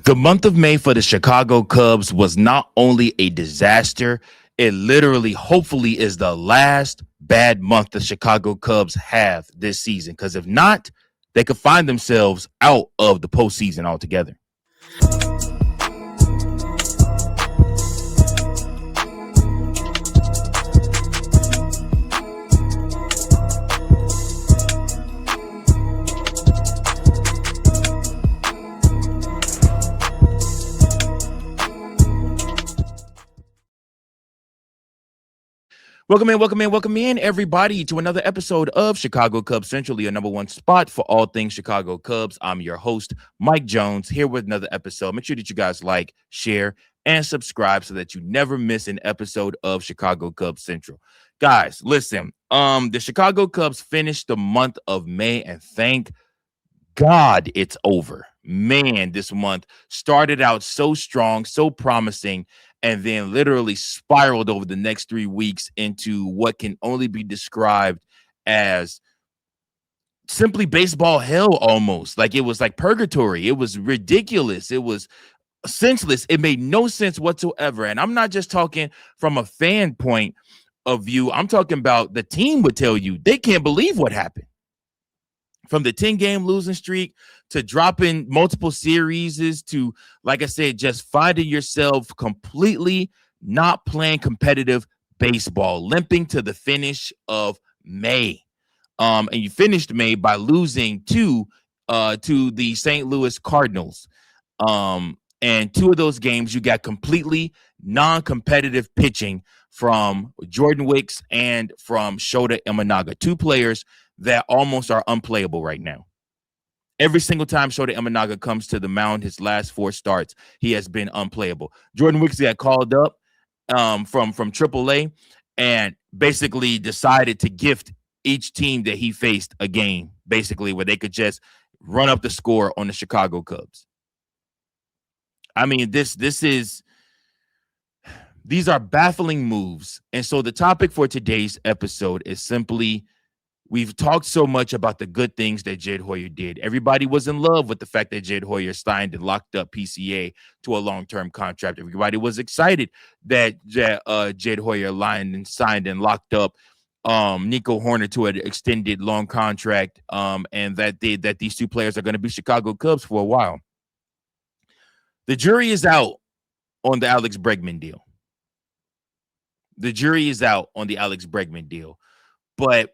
The month of May for the Chicago Cubs was not only a disaster, it literally, hopefully, is the last bad month the Chicago Cubs have this season. Because if not, they could find themselves out of the postseason altogether. Welcome in, everybody, to another episode of Chicago Cubs Central, your number one spot for all things Chicago Cubs. I'm your host, Mike Jones, here with another episode. Make sure that you guys like, share, and subscribe so that you never miss an episode of Chicago Cubs Central. Guys, listen, the Chicago Cubs finished the month of May, and thank God it's over. Man, this month started out so strong, so promising, and then literally spiraled over the next 3 weeks into what can only be described as simply baseball hell almost. Like it was like purgatory. It was ridiculous. It was senseless. It made no sense whatsoever. And I'm not just talking from a fan point of view. I'm talking about the team would tell you they can't believe what happened. From the 10-game losing streak to dropping multiple series to, like I said, just finding yourself completely not playing competitive baseball, limping to the finish of May. And you finished May by losing to the St. Louis Cardinals. And two of those games, you got completely non-competitive pitching from Jordan Wicks and from Shota Imanaga, two players that almost are unplayable right now. Every single time Shota Imanaga comes to the mound, his last 4 starts, he has been unplayable. Jordan Wicks got called up from AAA and basically decided to gift each team that he faced a game, basically, where they could just run up the score on the Chicago Cubs. I mean, these are baffling moves. And so the topic for today's episode is simply, we've talked so much about the good things that Jed Hoyer did. Everybody was in love with the fact that Jed Hoyer signed and locked up PCA to a long-term contract. Everybody was excited that Jed Hoyer signed and locked up Nico Horner to an extended long contract, and that these two players are going to be Chicago Cubs for a while. The jury is out on the Alex Bregman deal. But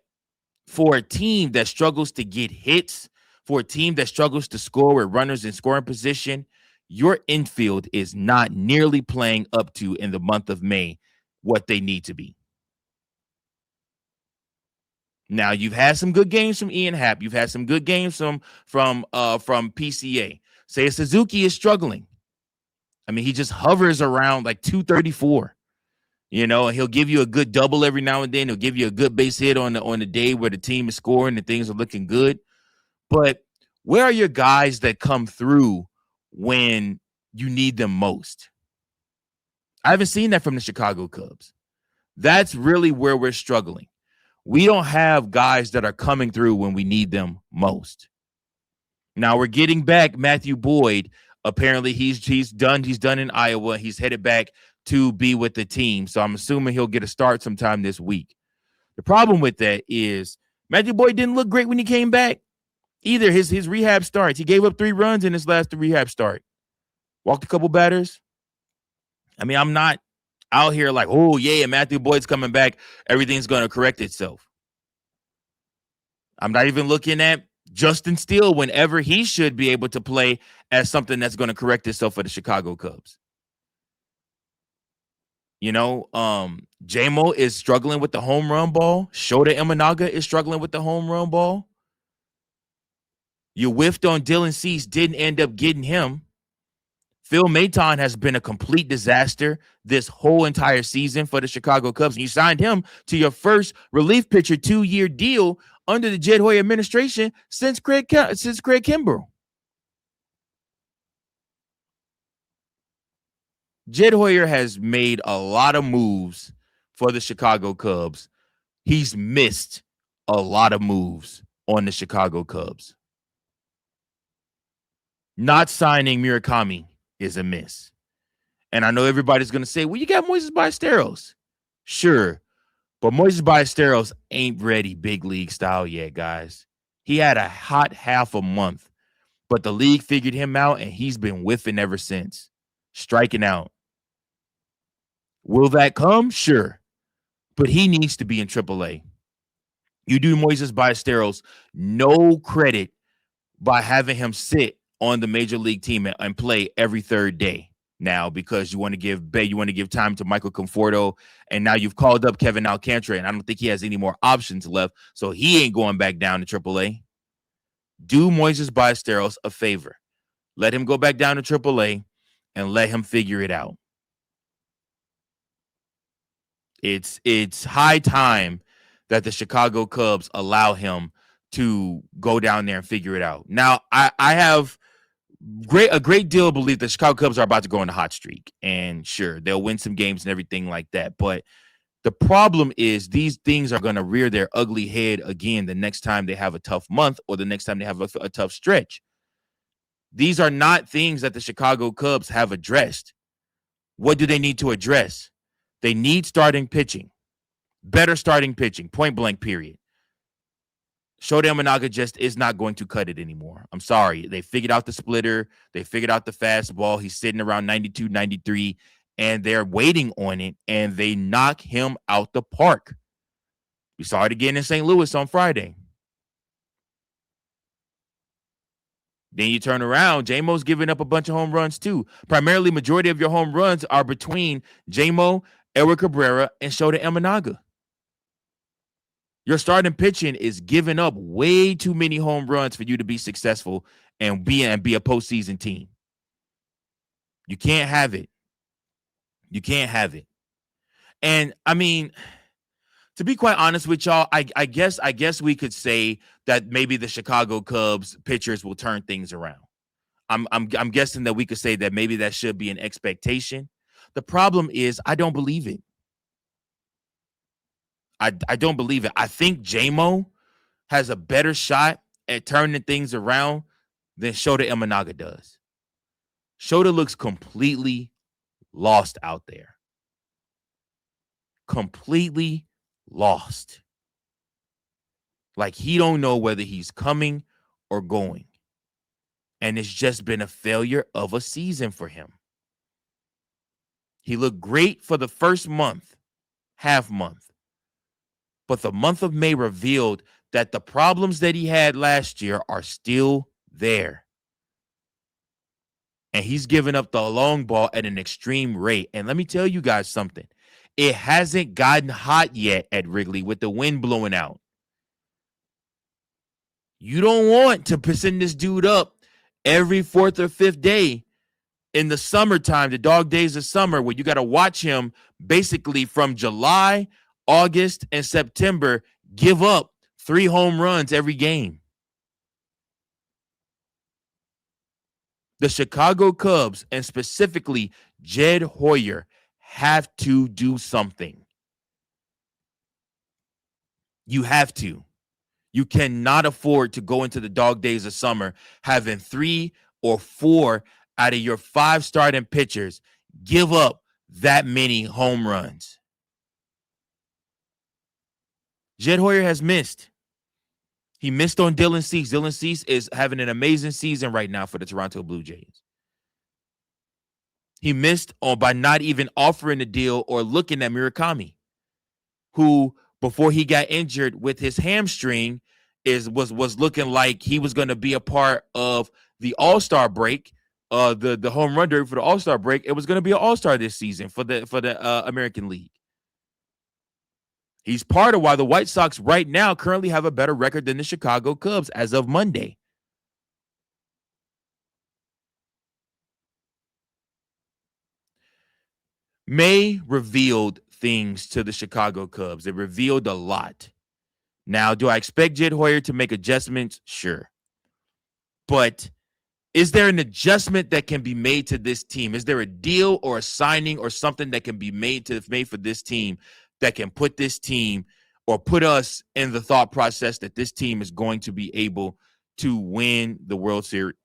for a team that struggles to get hits, for a team that struggles to score with runners in scoring position, your infield is not nearly playing up to, in the month of May, what they need to be. Now, you've had some good games from Ian Happ. You've had some good games from PCA. Seiya Suzuki is struggling. I mean, he just hovers around like 234. You know, and he'll give you a good double every now and then. He'll give you a good base hit on the day where the team is scoring and things are looking good. But where are your guys that come through when you need them most? I haven't seen that from the Chicago Cubs. That's really where we're struggling. We don't have guys that are coming through when we need them most. Now we're getting back Matthew Boyd. Apparently he's done in Iowa. He's headed back to be with the team. So I'm assuming he'll get a start sometime this week. The problem with that is Matthew Boyd didn't look great when he came back. Either his rehab starts. He gave up 3 runs in his last rehab start. Walked a couple batters. I mean, I'm not out here like, oh, yeah, Matthew Boyd's coming back. Everything's going to correct itself. I'm not even looking at Justin Steele whenever he should be able to play as something that's going to correct itself for the Chicago Cubs. You know, J-Mo is struggling with the home run ball. Shota Imanaga is struggling with the home run ball. You whiffed on Dylan Cease, didn't end up getting him. Phil Maton has been a complete disaster this whole entire season for the Chicago Cubs. And you signed him to your first relief pitcher 2-year deal under the Jed Hoyer administration since Craig Kimbrell. Jed Hoyer has made a lot of moves for the Chicago Cubs. He's missed a lot of moves on the Chicago Cubs. Not signing Murakami is a miss. And I know everybody's going to say, well, you got Moises Ballesteros. Sure. But Moises Ballesteros ain't ready big league style yet, guys. He had a hot half a month, but the league figured him out, and he's been whiffing ever since, striking out. Will that come? Sure. But he needs to be in AAA. You do Moises Ballesteros no credit by having him sit on the major league team and play every third day now, because you want to give time to Michael Conforto, and now you've called up Kevin Alcantara, and I don't think he has any more options left, so he ain't going back down to AAA. Do Moises Ballesteros a favor. Let him go back down to AAA and let him figure it out. It's high time that the Chicago Cubs allow him to go down there and figure it out. Now, I have a great deal of belief that Chicago Cubs are about to go on a hot streak, and sure, they'll win some games and everything like that. But the problem is these things are going to rear their ugly head again the next time they have a tough month or the next time they have a tough stretch. These are not things that the Chicago Cubs have addressed. What do they need to address? They need starting pitching, better starting pitching, point blank, period. Shota Imanaga just is not going to cut it anymore. I'm sorry. They figured out the splitter. They figured out the fastball. He's sitting around 92, 93, and they're waiting on it, and they knock him out the park. We saw it again in St. Louis on Friday. Then you turn around, J-Mo's giving up a bunch of home runs too. Primarily, majority of your home runs are between J-Mo, Eric Cabrera, and Shota Imanaga. Your starting pitching is giving up way too many home runs for you to be successful and be a postseason team. You can't have it. You can't have it. And I mean, to be quite honest with y'all, I guess we could say that maybe the Chicago Cubs pitchers will turn things around. I'm guessing that we could say that maybe that should be an expectation. The problem is I don't believe it. I don't believe it. I think J-Mo has a better shot at turning things around than Shota Imanaga does. Shota looks completely lost out there. Completely lost. Like he don't know whether he's coming or going. And it's just been a failure of a season for him. He looked great for the first month, half month. But the month of May revealed that the problems that he had last year are still there. And he's giving up the long ball at an extreme rate. And let me tell you guys something. It hasn't gotten hot yet at Wrigley with the wind blowing out. You don't want to send this dude up every fourth or fifth day in the summertime, the dog days of summer, where you got to watch him basically from July, August, and September give up 3 home runs every game. The Chicago Cubs, and specifically Jed Hoyer, have to do something. You have to. You cannot afford to go into the dog days of summer having 3 or 4 out of your 5 starting pitchers give up that many home runs. Jed Hoyer has missed. He missed on Dylan Cease. Dylan Cease is having an amazing season right now for the Toronto Blue Jays. He missed by not even offering a deal or looking at Murakami, who, before he got injured with his hamstring, was looking like he was going to be a part of the All-Star break, the home run derby for the All-Star break. It was going to be an All-Star this season for the American League. He's part of why the White Sox right now currently have a better record than the Chicago Cubs as of Monday. May revealed things to the Chicago Cubs. It revealed a lot. Now, do I expect Jed Hoyer to make adjustments? Sure. But is there an adjustment that can be made to this team? Is there a deal or a signing or something that can be made for this team that can put this team or put us in the thought process that this team is going to be able to win the World Series?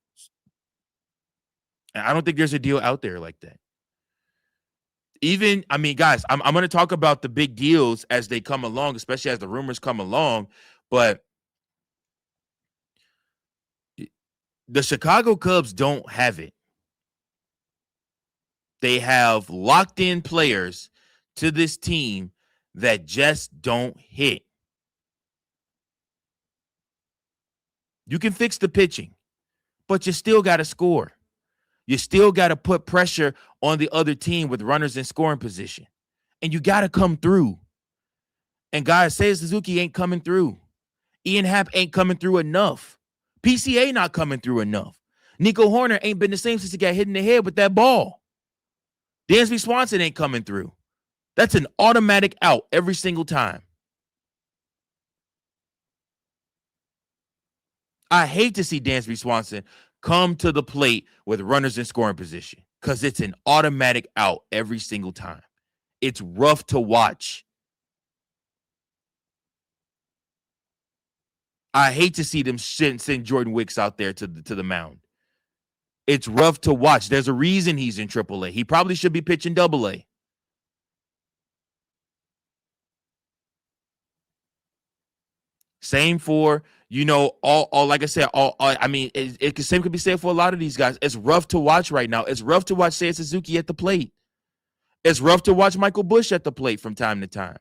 And I don't think there's a deal out there like that. Even, I mean, guys, I'm going to talk about the big deals as they come along, especially as the rumors come along. But the Chicago Cubs don't have it. They have locked in players to this team that just don't hit. You can fix the pitching, but you still got to score. You still got to put pressure on the other team with runners in scoring position. And you got to come through. And guys, Seiya Suzuki ain't coming through. Ian Happ ain't coming through enough. PCA not coming through enough. Nico Horner ain't been the same since he got hit in the head with that ball. Dansby Swanson ain't coming through. That's an automatic out every single time. I hate to see Dansby Swanson come to the plate with runners in scoring position because it's an automatic out every single time. It's rough to watch. I hate to see them send Jordan Wicks out there to the mound. It's rough to watch. There's a reason he's in AAA. He probably should be pitching AA. Same for, all like I said, I mean, same could be said for a lot of these guys. It's rough to watch right now. It's rough to watch Seiya Suzuki at the plate. It's rough to watch Michael Busch at the plate from time to time.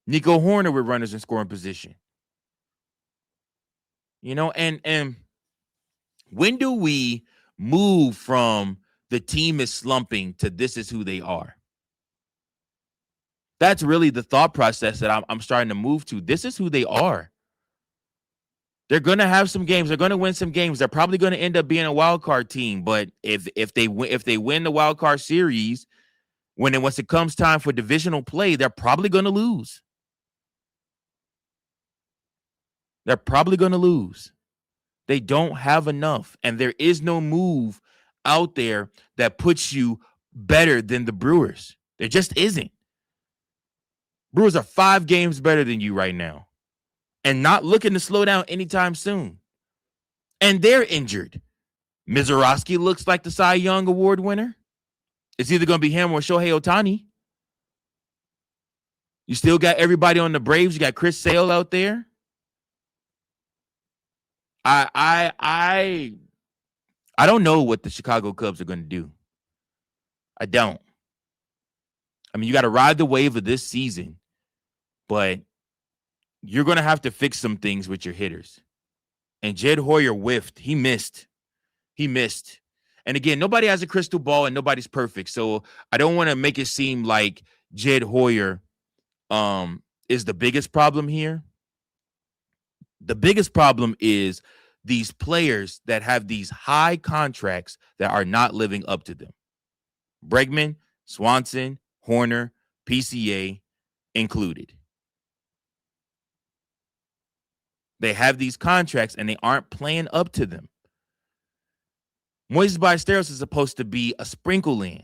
Nico Horner with runners in scoring position. And when do we move from the team is slumping to this is who they are? That's really the thought process that I'm starting to move to. This is who they are. They're going to have some games. They're going to win some games. They're probably going to end up being a wild card team. But if they win the wild card series, once it comes time for divisional play, they're probably going to lose. They're probably going to lose. They don't have enough, and there is no move out there that puts you better than the Brewers. There just isn't. Brewers are 5 games better than you right now and not looking to slow down anytime soon. And they're injured. Mizorowski looks like the Cy Young Award winner. It's either going to be him or Shohei Ohtani. You still got everybody on the Braves. You got Chris Sale out there. I don't know what the Chicago Cubs are going to do. I don't. I mean, you got to ride the wave of this season, but you're going to have to fix some things with your hitters. And Jed Hoyer whiffed. He missed. And again, nobody has a crystal ball and nobody's perfect. So I don't want to make it seem like Jed Hoyer is the biggest problem here. The biggest problem is these players that have these high contracts that are not living up to them. Bregman, Swanson, Horner, PCA included. They have these contracts and they aren't playing up to them. Moises Ballesteros is supposed to be a sprinkle in.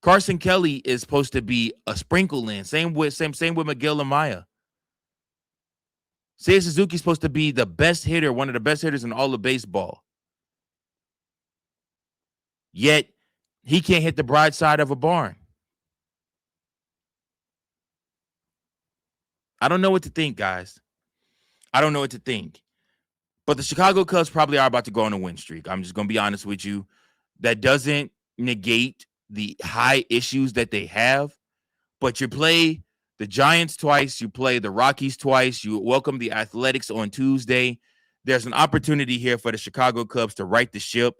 Carson Kelly is supposed to be a sprinkle in. Same with Miguel Amaya. Seiya Suzuki is supposed to be the best hitter, one of the best hitters in all of baseball. Yet, he can't hit the broad side of a barn. I don't know what to think, guys. I don't know what to think. But the Chicago Cubs probably are about to go on a win streak. I'm just going to be honest with you. That doesn't negate the high issues that they have. But you play the Giants twice. You play the Rockies twice. You welcome the Athletics on Tuesday. There's an opportunity here for the Chicago Cubs to right the ship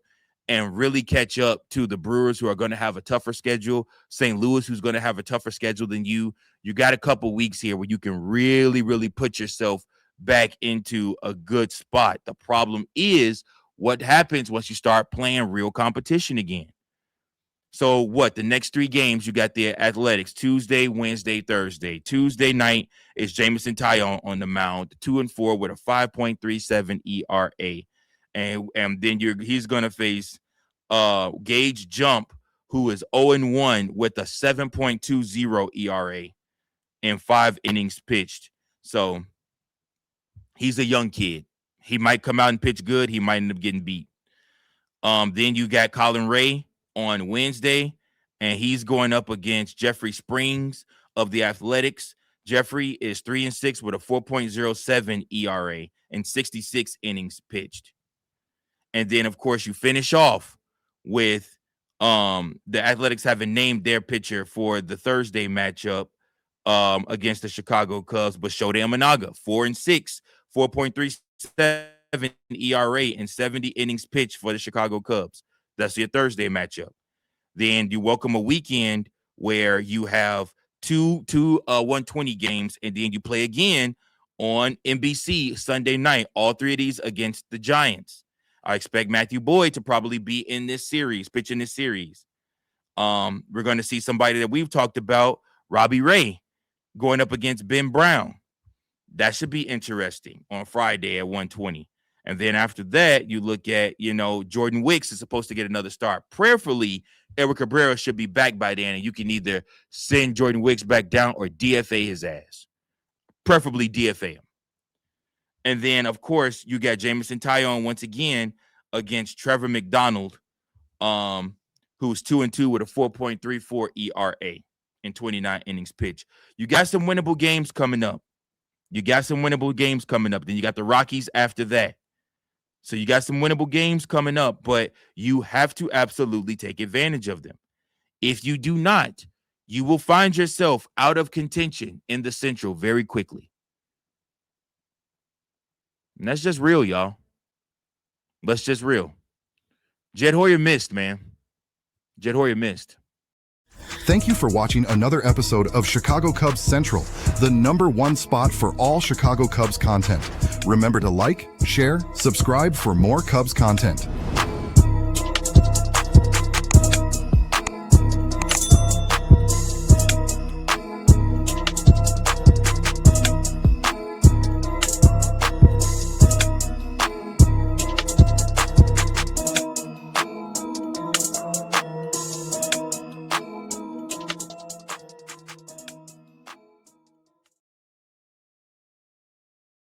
and really catch up to the Brewers, who are going to have a tougher schedule. St. Louis, who's going to have a tougher schedule than you. You got a couple weeks here where you can really, really put yourself back into a good spot. The problem is what happens once you start playing real competition again. So the next 3 games, you got the Athletics, Tuesday, Wednesday, Thursday. Tuesday night is Jameson Taillon on the mound, 2-4 with a 5.37 ERA. And then he's going to face Gage Jump, who is 0-1 with a 7.20 ERA in 5 innings pitched. So He's a young kid. He might come out and pitch good. He might end up getting beat. Then you got Colin Ray on Wednesday, and he's going up against Jeffrey Springs of the Athletics. Jeffrey is 3-6 with a 4.07 ERA and 66 innings pitched. And then, of course, you finish off with the Athletics having named their pitcher for the Thursday matchup against the Chicago Cubs, but Shohei Imanaga, 4-6, 4.37 ERA and 70 innings pitched for the Chicago Cubs. That's your Thursday matchup. Then you welcome a weekend where you have two 120 games, and then you play again on NBC Sunday night. All three of these against the Giants. I expect Matthew Boyd to probably be in this series, pitching this series. We're going to see somebody that we've talked about, Robbie Ray, going up against Ben Brown. That should be interesting on Friday at 120. And then after that, you look at, Jordan Wicks is supposed to get another start. Prayerfully, Edward Cabrera should be back by then, and you can either send Jordan Wicks back down or DFA his ass. Preferably DFA him. And then, of course, you got Jameson Taillon once again against Trevor McDonald, who's 2-2 with a 4.34 ERA in 29 innings pitched. You got some winnable games coming up. Then you got the Rockies after that. So you got some winnable games coming up, but you have to absolutely take advantage of them. If you do not, you will find yourself out of contention in the Central very quickly. And that's just real, y'all. That's just real. Jed Hoyer missed, man. Jed Hoyer missed. Thank you for watching another episode of Chicago Cubs Central, the #1 spot for all Chicago Cubs content. Remember to like, share, subscribe for more Cubs content.